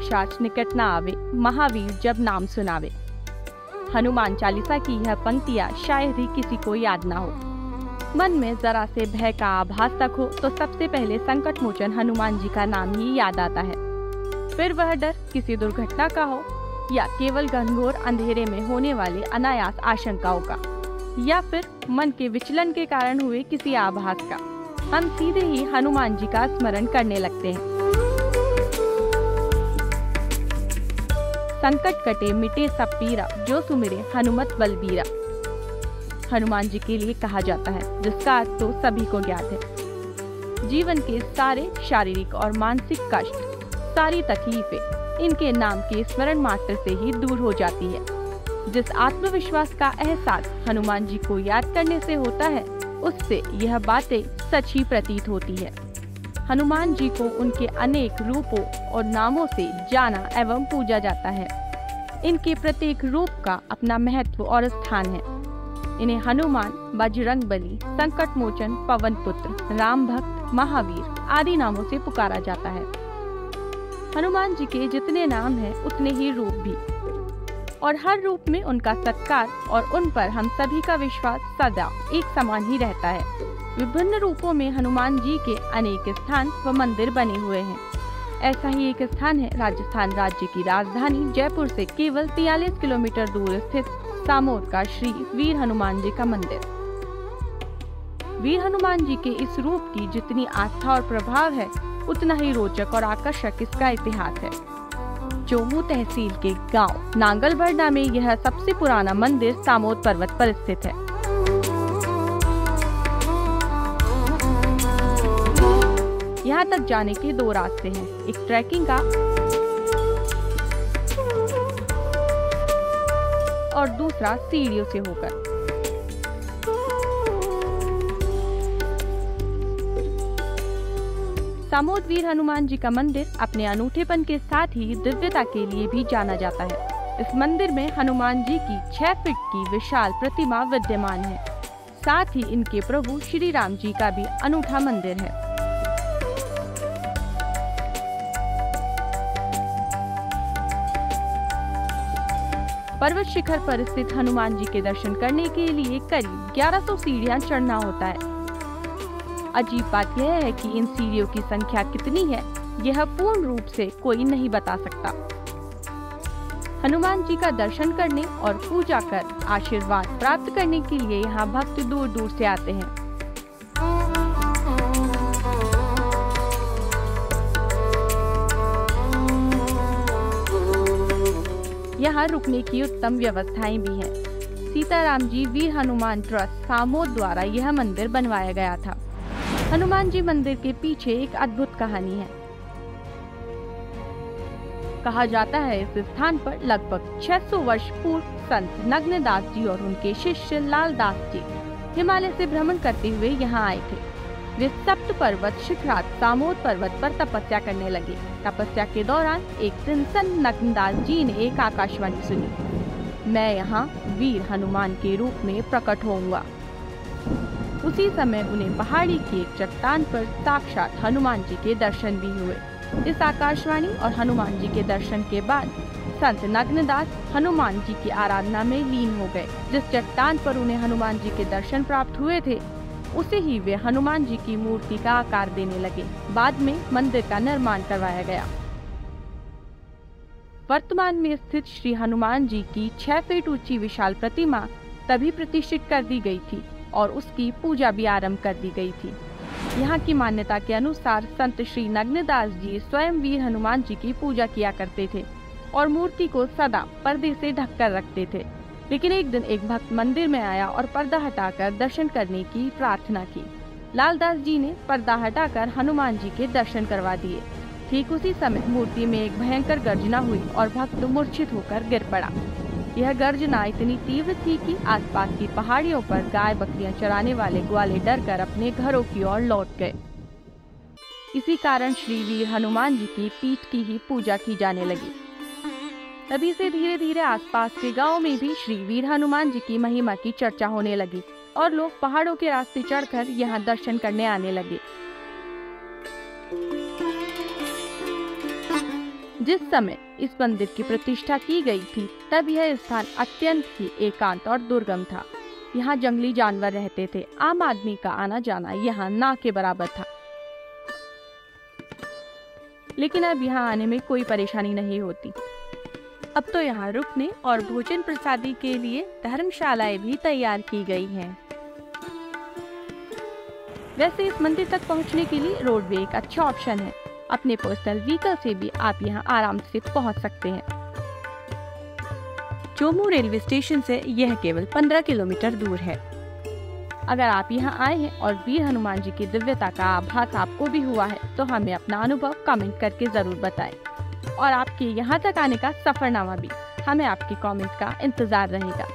पिशाच निकट न आवे, महावीर जब नाम सुनावे। हनुमान चालीसा की यह पंक्तियाँ शायद ही किसी को याद ना हो। मन में जरा से भय का आभास तक हो तो सबसे पहले संकट मोचन हनुमान जी का नाम ही याद आता है। फिर वह डर किसी दुर्घटना का हो या केवल घनघोर अंधेरे में होने वाले अनायास आशंकाओं का, या फिर मन के विचलन के कारण हुए किसी आभास का, हम सीधे ही हनुमान जी का स्मरण करने लगते हैं। संकट कटे मिटे सब पीरा, जो सुमिरे हनुमत बलबीरा। हनुमान जी के लिए कहा जाता है, जिसका अर्थ तो सभी को ज्ञात है। जीवन के सारे शारीरिक और मानसिक कष्ट, सारी तकलीफें इनके नाम के स्मरण मात्र से ही दूर हो जाती है। जिस आत्मविश्वास का एहसास हनुमान जी को याद करने से होता है, उससे यह बातें सच ही प्रतीत होती है। हनुमान जी को उनके अनेक रूपों और नामों से जाना एवं पूजा जाता है। इनके प्रत्येक रूप का अपना महत्व और स्थान है। इन्हें हनुमान, बजरंगबली, संकट मोचन, पवन पुत्र, राम भक्त, महावीर आदि नामों से पुकारा जाता है। हनुमान जी के जितने नाम हैं उतने ही रूप भी, और हर रूप में उनका सत्कार और उन पर हम सभी का विश्वास सदा एक समान ही रहता है। विभिन्न रूपों में हनुमान जी के अनेक स्थान व मंदिर बने हुए हैं। ऐसा ही एक स्थान है राजस्थान राज्य की राजधानी जयपुर से केवल 43 किलोमीटर दूर स्थित सामोद का श्री वीर हनुमान जी का मंदिर। वीर हनुमान जी के इस रूप की जितनी आस्था और प्रभाव है, उतना ही रोचक और आकर्षक इसका इतिहास है। चोमू तहसील के गांव नांगलबरडा में यह सबसे पुराना मंदिर सामोद पर्वत पर स्थित है। यहाँ तक जाने के दो रास्ते हैं, एक ट्रैकिंग का और दूसरा सीढ़ियों से होकर। सामोद वीर हनुमान जी का मंदिर अपने अनूठेपन के साथ ही दिव्यता के लिए भी जाना जाता है। इस मंदिर में हनुमान जी की 6 फीट की विशाल प्रतिमा विद्यमान है। साथ ही इनके प्रभु श्री राम जी का भी अनूठा मंदिर है। पर्वत शिखर पर स्थित हनुमान जी के दर्शन करने के लिए करीब 1100 सीढ़ियां चढ़ना होता है। अजीब बात यह है कि इन सीढ़ियों की संख्या कितनी है, यह पूर्ण रूप से कोई नहीं बता सकता। हनुमान जी का दर्शन करने और पूजा कर आशीर्वाद प्राप्त करने के लिए यहाँ भक्त दूर दूर से आते हैं। यहाँ रुकने की उत्तम व्यवस्थाएं भी हैं। सीताराम जी वीर हनुमान ट्रस्ट सामोद द्वारा यह मंदिर बनवाया गया था। हनुमान जी मंदिर के पीछे एक अद्भुत कहानी है। कहा जाता है इस स्थान पर लगभग 600 वर्ष पूर्व संत नग्नदास जी और उनके शिष्य लालदास जी हिमालय से भ्रमण करते हुए यहाँ आए थे। वे सप्त पर्वत शिखरात सामोद पर्वत पर तपस्या करने लगे। तपस्या के दौरान एक दिन संत नग्नदास जी ने एक आकाशवाणी सुनी, मैं यहाँ वीर हनुमान के रूप में प्रकट होऊंगा। उसी समय उन्हें पहाड़ी की एक चट्टान पर साक्षात हनुमान जी के दर्शन भी हुए। इस आकाशवाणी और हनुमान जी के दर्शन के बाद संत नग्नदास हनुमान जी की आराधना में लीन हो गए। जिस चट्टान पर उन्हें हनुमान जी के दर्शन प्राप्त हुए थे, उसे ही वे हनुमान जी की मूर्ति का आकार देने लगे। बाद में मंदिर का निर्माण करवाया गया। वर्तमान में स्थित श्री हनुमान जी की 6 फीट ऊंची विशाल प्रतिमा तभी प्रतिष्ठित कर दी गई थी और उसकी पूजा भी आरंभ कर दी गई थी। यहाँ की मान्यता के अनुसार संत श्री नग्नदास जी स्वयं वीर हनुमान जी की पूजा किया करते थे और मूर्ति को सदा पर्दे से ढककर रखते थे। लेकिन एक दिन एक भक्त मंदिर में आया और पर्दा हटाकर दर्शन करने की प्रार्थना की। लालदास जी ने पर्दा हटाकर हनुमान जी के दर्शन करवा दिए। ठीक उसी समय मूर्ति में एक भयंकर गर्जना हुई और भक्त मूर्छित होकर गिर पड़ा। यह गर्जना इतनी तीव्र थी कि आसपास की पहाड़ियों पर गाय बकरियां चराने वाले ग्वाले डरकर अपने घरों की ओर लौट गए। इसी कारण श्री वीर हनुमान जी की पीठ की ही पूजा की जाने लगी। तभी से धीरे धीरे आसपास के गांवों में भी श्री वीर हनुमान जी की महिमा की चर्चा होने लगी और लोग पहाड़ों के रास्ते चढ़कर यहाँ दर्शन करने आने लगे। जिस समय इस मंदिर की प्रतिष्ठा की गई थी तब यह स्थान अत्यंत ही एकांत और दुर्गम था। यहाँ जंगली जानवर रहते थे। आम आदमी का आना जाना यहाँ ना के बराबर था। लेकिन अब यहाँ आने में कोई परेशानी नहीं होती। अब तो यहाँ रुकने और भोजन प्रसादी के लिए धर्मशालाएं भी तैयार की गई हैं। वैसे इस मंदिर तक पहुँचने के लिए रोडवे एक अच्छा ऑप्शन है। अपने पर्सनल व्हीकल से भी आप यहाँ आराम से पहुँच सकते हैं। चोमू रेलवे स्टेशन से यह केवल 15 किलोमीटर दूर है। अगर आप यहाँ आए हैं और वीर हनुमान जी की दिव्यता का आभास आपको भी हुआ है तो हमें अपना अनुभव कमेंट करके जरूर बताएं। और आपके यहाँ तक आने का सफरनामा भी, हमें आपके कमेंट का इंतजार रहेगा।